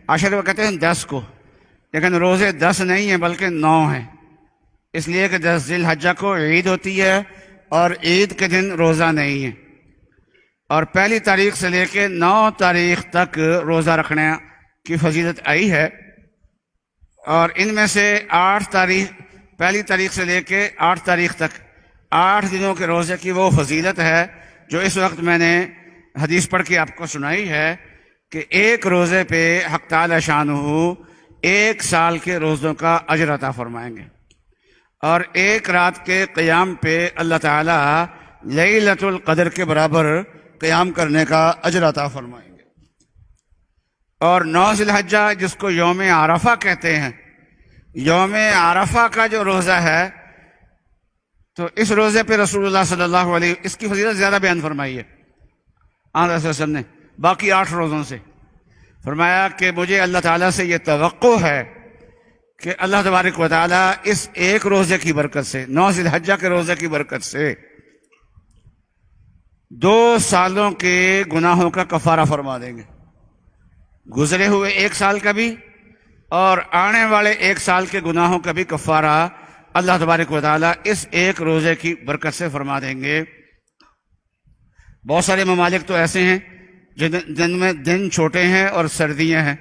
عشر وہ کہتے ہیں 10 کو، لیکن روزے 10 نہیں ہیں بلکہ 9 ہیں، اس لیے کہ 10 ذی الحجہ کو عید ہوتی ہے اور عید کے دن روزہ نہیں ہے، اور پہلی تاریخ سے لے کے 9 تاریخ تک روزہ رکھنے کی فضیلت آئی ہے، اور ان میں سے 8 تاریخ، پہلی تاریخ سے لے کے 8 تاریخ تک 8 دنوں کے روزے کی وہ فضیلت ہے جو اس وقت میں نے حدیث پڑھ کے آپ کو سنائی ہے کہ ایک روزے پہ حق تعالی شانہ 1 سال کے روزوں کا اجر عطا فرمائیں گے، اور ایک رات کے قیام پہ اللہ تعالی لیلۃ القدر کے برابر قیام کرنے کا اجر عطا فرمائیں گے۔ اور 9 ذی الحجہ جس کو یوم عرفہ کہتے ہیں، یوم عرفہ کا جو روزہ ہے تو اس روزے پہ رسول اللہ صلی اللہ علیہ وسلم اس کی فضیلت زیادہ بیان فرمائی ہے آن رسول وسلم نے باقی 8 روزوں سے۔ فرمایا کہ مجھے اللہ تعالیٰ سے یہ توقع ہے کہ اللہ تبارک و تعالیٰ اس ایک روزے کی برکت سے، 9 ذی الحجہ کے روزے کی برکت سے 2 سالوں کے گناہوں کا کفارہ فرما دیں گے، گزرے ہوئے 1 سال کا بھی اور آنے والے 1 سال کے گناہوں کا بھی کفارہ اللہ تبارک و تعالیٰ اس ایک روزے کی برکت سے فرما دیں گے۔ بہت سارے ممالک تو ایسے ہیں جن میں دن چھوٹے ہیں اور سردیاں ہیں،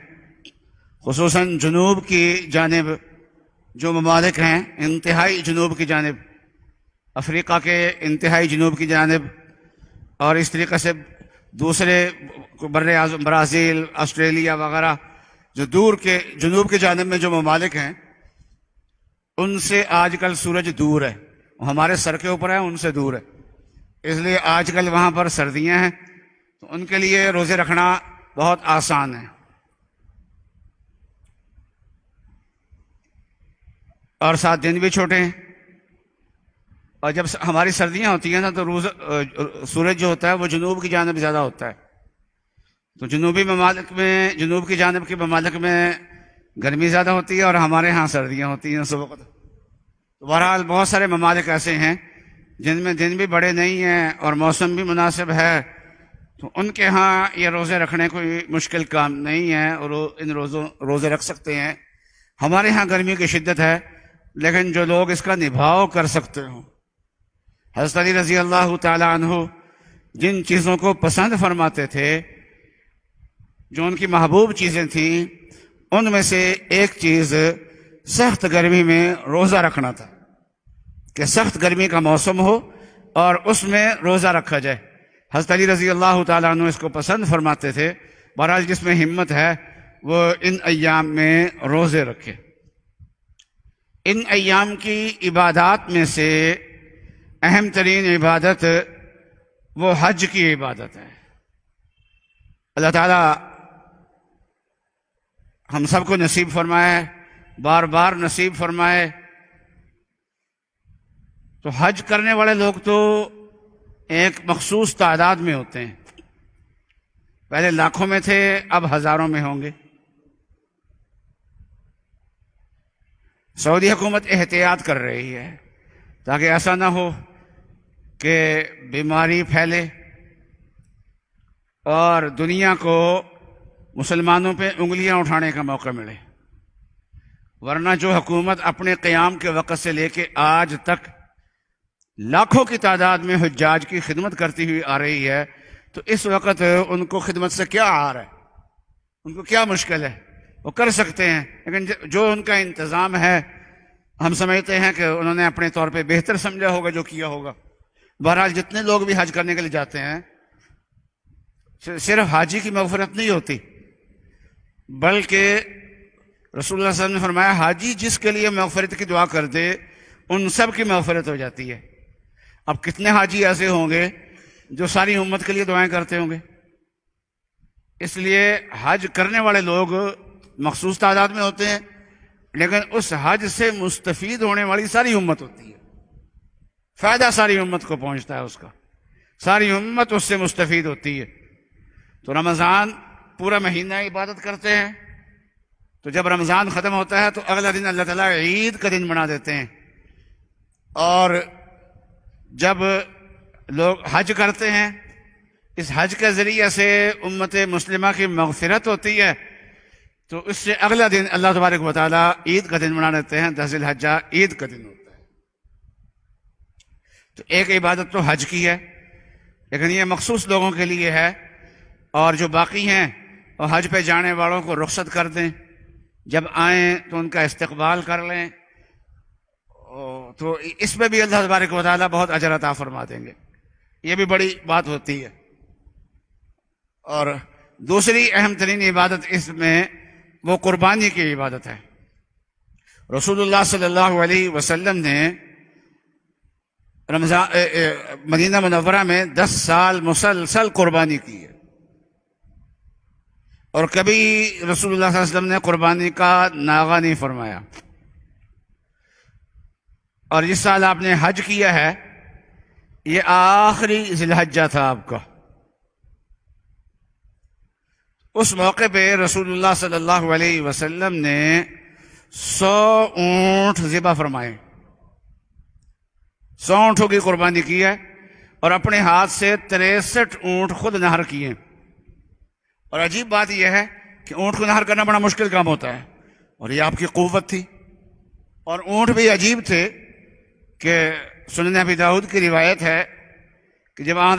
خصوصاً جنوب کی جانب جو ممالک ہیں، انتہائی جنوب کی جانب، افریقہ کے انتہائی جنوب کی جانب، اور اس طریقے سے دوسرے بر اعظم برازیل، آسٹریلیا وغیرہ جو دور کے جنوب کی جانب میں جو ممالک ہیں، ان سے آج کل سورج دور ہے، ہمارے سر کے اوپر ہے، ان سے دور ہے، اس لیے آج کل وہاں پر سردیاں ہیں، تو ان کے لیے روزے رکھنا بہت آسان ہے، اور 7 دن بھی چھوٹے ہیں، اور جب ہماری سردیاں ہوتی ہیں نا تو سورج جو ہوتا ہے وہ جنوب کی جانب زیادہ ہوتا ہے، تو جنوبی ممالک میں، جنوب کی جانب کے ممالک میں گرمی زیادہ ہوتی ہے اور ہمارے ہاں سردیاں ہوتی ہیں اس وقت۔ تو بہرحال بہت سارے ممالک ایسے ہیں جن میں دن بھی بڑے نہیں ہیں اور موسم بھی مناسب ہے، تو ان کے ہاں یہ روزے رکھنے کوئی مشکل کام نہیں ہے اور وہ ان روزے رکھ سکتے ہیں۔ ہمارے ہاں گرمی کی شدت ہے، لیکن جو لوگ اس کا نبھاؤ کر سکتے ہوں، حضرت علی رضی اللہ تعالی عنہ جن چیزوں کو پسند فرماتے تھے، جو ان کی محبوب چیزیں تھیں، ان میں سے ایک چیز سخت گرمی میں روزہ رکھنا تھا، کہ سخت گرمی کا موسم ہو اور اس میں روزہ رکھا جائے۔ حضرت علی رضی اللہ تعالیٰ عنہ اس کو پسند فرماتے تھے۔ بہرحال جس میں ہمت ہے وہ ان ایام میں روزے رکھے۔ ان ایام کی عبادات میں سے اہم ترین عبادت وہ حج کی عبادت ہے۔ اللہ تعالیٰ ہم سب کو نصیب فرمائے، بار بار نصیب فرمائے۔ تو حج کرنے والے لوگ تو ایک مخصوص تعداد میں ہوتے ہیں، پہلے لاکھوں میں تھے، اب ہزاروں میں ہوں گے۔ سعودی حکومت احتیاط کر رہی ہے تاکہ ایسا نہ ہو کہ بیماری پھیلے اور دنیا کو مسلمانوں پہ انگلیاں اٹھانے کا موقع ملے، ورنہ جو حکومت اپنے قیام کے وقت سے لے کے آج تک لاکھوں کی تعداد میں حجاج کی خدمت کرتی ہوئی آ رہی ہے، تو اس وقت ان کو خدمت سے کیا عار ہے، ان کو کیا مشکل ہے، وہ کر سکتے ہیں۔ لیکن جو ان کا انتظام ہے ہم سمجھتے ہیں کہ انہوں نے اپنے طور پہ بہتر سمجھا ہوگا جو کیا ہوگا۔ بہرحال جتنے لوگ بھی حج کرنے کے لیے جاتے ہیں، صرف حاجی کی مغفرت نہیں ہوتی، بلکہ رسول اللہ صلی اللہ علیہ وسلم نے فرمایا حاجی جس کے لیے مغفرت کی دعا کر دے ان سب کی مغفرت ہو جاتی ہے۔ اب کتنے حاجی ایسے ہوں گے جو ساری امت کے لیے دعائیں کرتے ہوں گے؟ اس لیے حج کرنے والے لوگ مخصوص تعداد میں ہوتے ہیں، لیکن اس حج سے مستفید ہونے والی ساری امت ہوتی ہے، فائدہ ساری امت کو پہنچتا ہے، اس کا ساری امت اس سے مستفید ہوتی ہے۔ تو رمضان پورا مہینہ عبادت کرتے ہیں، تو جب رمضان ختم ہوتا ہے تو اگلا دن اللہ تعالیٰ عید کا دن بنا دیتے ہیں، اور جب لوگ حج کرتے ہیں اس حج کے ذریعے سے امت مسلمہ کی مغفرت ہوتی ہے، تو اس سے اگلا دن اللہ تبارک و تعالیٰ عید کا دن بنا لیتے ہیں، 10 ذی الحجہ عید کا دن ہوتا ہے۔ تو ایک عبادت تو حج کی ہے، لیکن یہ مخصوص لوگوں کے لیے ہے، اور جو باقی ہیں وہ حج پہ جانے والوں کو رخصت کر دیں، جب آئیں تو ان کا استقبال کر لیں، تو اس پہ بھی اللہ تبارک و تعالیٰ بہت اجر عطا فرما دیں گے۔ یہ بھی بڑی بات ہوتی ہے۔ اور دوسری اہم ترین عبادت اس میں وہ قربانی کی عبادت ہے۔ رسول اللہ صلی اللہ علیہ وسلم نے مدینہ منورہ میں 10 سال مسلسل قربانی کی ہے، اور کبھی رسول اللہ صلی اللہ علیہ وسلم نے قربانی کا ناغہ نہیں فرمایا۔ اور جس سال آپ نے حج کیا ہے یہ آخری ذی الحجہ تھا آپ کا، اس موقع پہ رسول اللہ صلی اللہ علیہ وسلم نے 100 اونٹ ذبح فرمائے، 100 اونٹوں کی قربانی کی ہے، اور اپنے ہاتھ سے 63 اونٹ خود نہر کیے۔ اور عجیب بات یہ ہے کہ اونٹ کو نہر کرنا بڑا مشکل کام ہوتا ہے، اور یہ آپ کی قوت تھی۔ اور اونٹ بھی عجیب تھے کہ سنن ابی داؤد کی روایت ہے کہ جب آپ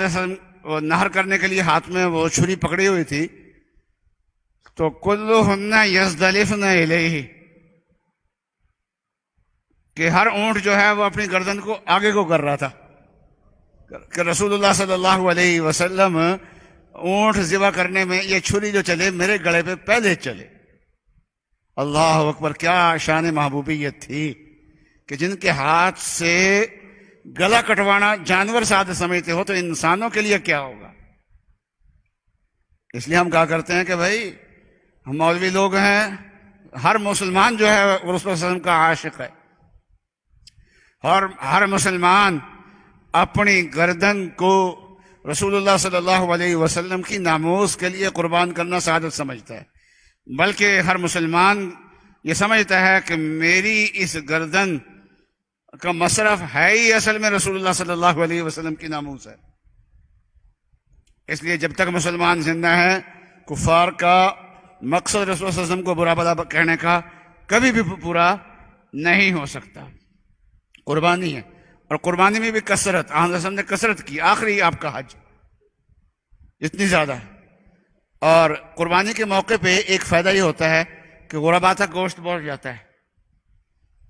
نہر کرنے کے لیے ہاتھ میں وہ چھری پکڑی ہوئی تھی تو کلہن یزدلفن الیہ، کہ ہر اونٹ جو ہے وہ اپنی گردن کو آگے کو کر رہا تھا کہ رسول اللہ صلی اللہ علیہ وسلم اونٹ ذبح کرنے میں یہ چھری جو چلے میرے گلے پہ پہلے چلے۔ اللہ اکبر، کیا شان محبوبیت تھی کہ جن کے ہاتھ سے گلا کٹوانا جانور سعادت سمجھتے ہو تو انسانوں کے لیے کیا ہوگا۔ اس لیے ہم کہا کرتے ہیں کہ بھائی ہم مولوی لوگ ہیں، ہر مسلمان جو ہے رسول اللہ صلی اللہ علیہ وسلم کا عاشق ہے، اور ہر مسلمان اپنی گردن کو رسول اللہ صلی اللہ علیہ وسلم کی ناموس کے لیے قربان کرنا سعادت سمجھتا ہے، بلکہ ہر مسلمان یہ سمجھتا ہے کہ میری اس گردن کا مصرف ہے ہی اصل میں رسول اللہ صلی اللہ علیہ وسلم کی ناموس ہے۔ اس لیے جب تک مسلمان زندہ ہے کفار کا مقصد رسول اللہ صلی اللہ علیہ وسلم کو برا بھلا کہنے کا کبھی بھی پورا نہیں ہو سکتا۔ قربانی ہے، اور قربانی میں بھی کثرت، آن رسول نے کثرت کی، آخری آپ کا حج اتنی زیادہ ہے۔ اور قربانی کے موقع پہ ایک فائدہ یہ ہوتا ہے کہ غربا تک گوشت پہنچ جاتا ہے،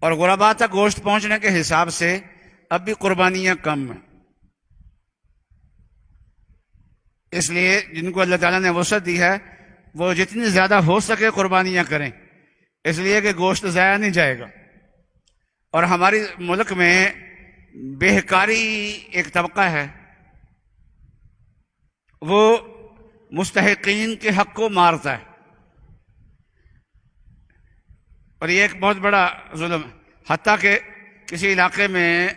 اور غربا تک گوشت پہنچنے کے حساب سے اب بھی قربانیاں کم ہیں، اس لیے جن کو اللہ تعالیٰ نے وسعت دی ہے وہ جتنی زیادہ ہو سکے قربانیاں کریں، اس لیے کہ گوشت ضائع نہیں جائے گا۔ اور ہماری ملک میں بہکاری ایک طبقہ ہے، وہ مستحقین کے حق کو مارتا ہے، اور یہ ایک بہت بڑا ظلم ہے۔ حتیٰ کہ کسی علاقے میں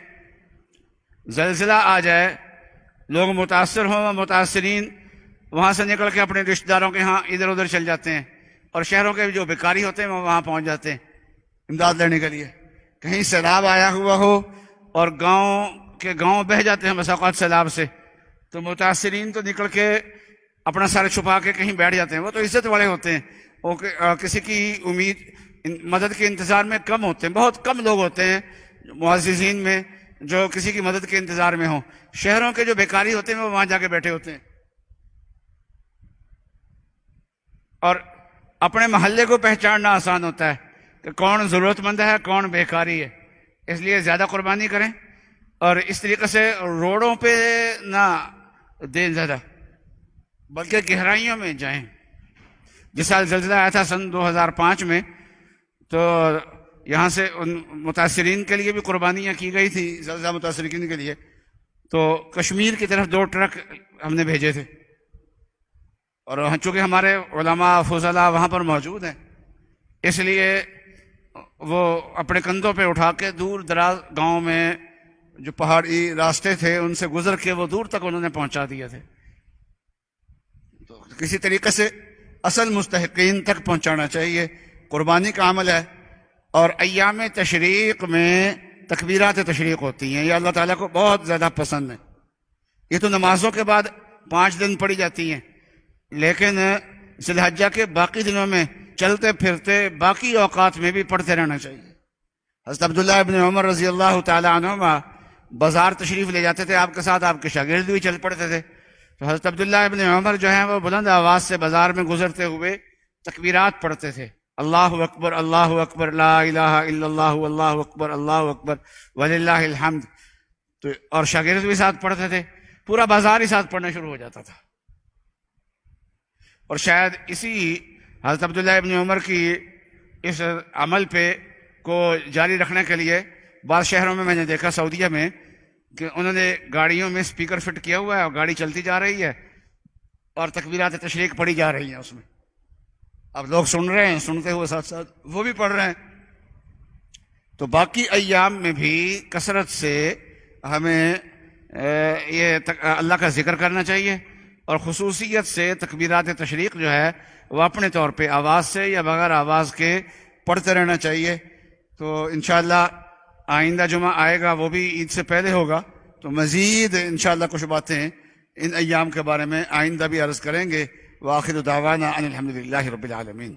زلزلہ آ جائے، لوگ متاثر ہوں، متاثرین وہاں سے نکل کے اپنے رشتہ داروں کے ہاں ادھر ادھر چل جاتے ہیں، اور شہروں کے جو بیکاری ہوتے ہیں وہ وہاں پہنچ جاتے ہیں امداد لینے کے لیے۔ کہیں سیلاب آیا ہوا ہو اور گاؤں بہہ جاتے ہیں بسا اوقات سیلاب سے، تو متاثرین تو نکل کے اپنا سر چھپا کے کہیں بیٹھ جاتے ہیں، وہ تو عزت والے ہوتے ہیں، وہ کسی کی مدد کے انتظار میں کم ہوتے ہیں، بہت کم لوگ ہوتے ہیں معززین میں جو کسی کی مدد کے انتظار میں ہوں۔ شہروں کے جو بیکاری ہوتے ہیں وہ وہاں جا کے بیٹھے ہوتے ہیں، اور اپنے محلے کو پہچاننا آسان ہوتا ہے کہ کون ضرورت مند ہے کون بیکاری ہے، اس لیے زیادہ قربانی کریں، اور اس طریقے سے روڈوں پہ نہ دیں زیادہ، بلکہ گہرائیوں میں جائیں۔ جس سال زلزلہ آیا تھا سن 2005 میں، تو یہاں سے ان متاثرین کے لیے بھی قربانیاں کی گئی تھی، زلزلہ متاثرین کے لیے، تو کشمیر کی طرف 2 ٹرک ہم نے بھیجے تھے، اور چونکہ ہمارے علماء فضلاء وہاں پر موجود ہیں، اس لیے وہ اپنے کندھوں پہ اٹھا کے دور دراز گاؤں میں جو پہاڑی راستے تھے ان سے گزر کے وہ دور تک انہوں نے پہنچا دیے تھے۔ تو کسی طریقے سے اصل مستحقین تک پہنچانا چاہیے، قربانی کا عمل ہے۔ اور ایام تشریق میں تکبیرات تشریق ہوتی ہیں، یہ اللہ تعالیٰ کو بہت زیادہ پسند ہے۔ یہ تو نمازوں کے بعد 5 دن پڑھی جاتی ہیں، لیکن ذی الحجہ کے باقی دنوں میں چلتے پھرتے باقی اوقات میں بھی پڑھتے رہنا چاہیے۔ حضرت عبداللہ ابن عمر رضی اللہ تعالی عنہما بازار تشریف لے جاتے تھے آپ کے ساتھ، آپ کے شاگرد بھی چل پڑتے تھے، تو حضرت عبداللہ ابن عمر جو ہیں وہ بلند آواز سے بازار میں گزرتے ہوئے تکبیرات پڑھتے تھے، اللہ اکبر لا الہ الا اللہ اللہ اکبر وللہ الحمد، تو اور شاگرد بھی ساتھ پڑھتے تھے، پورا بازار ہی ساتھ پڑھنا شروع ہو جاتا تھا۔ اور شاید اسی حضرت عبداللہ ابن عمر کی اس عمل پہ کو جاری رکھنے کے لیے بعض شہروں میں نے دیکھا سعودیہ میں کہ انہوں نے گاڑیوں میں سپیکر فٹ کیا ہوا ہے اور گاڑی چلتی جا رہی ہے اور تکبیرات تشریق پڑھی جا رہی ہیں اس میں، اب لوگ سن رہے ہیں، سنتے ہوئے ساتھ ساتھ وہ بھی پڑھ رہے ہیں۔ تو باقی ایام میں بھی کثرت سے ہمیں یہ اللہ کا ذکر کرنا چاہیے، اور خصوصیت سے تکبیرات تشریق جو ہے وہ اپنے طور پہ آواز سے یا بغیر آواز کے پڑھتے رہنا چاہیے۔ تو انشاءاللہ آئندہ جمعہ آئے گا، وہ بھی عید سے پہلے ہوگا، تو مزید انشاءاللہ کچھ باتیں ان ایام کے بارے میں آئندہ بھی عرض کریں گے۔ وآخر دعوانا ان الحمدللہ رب العالمین۔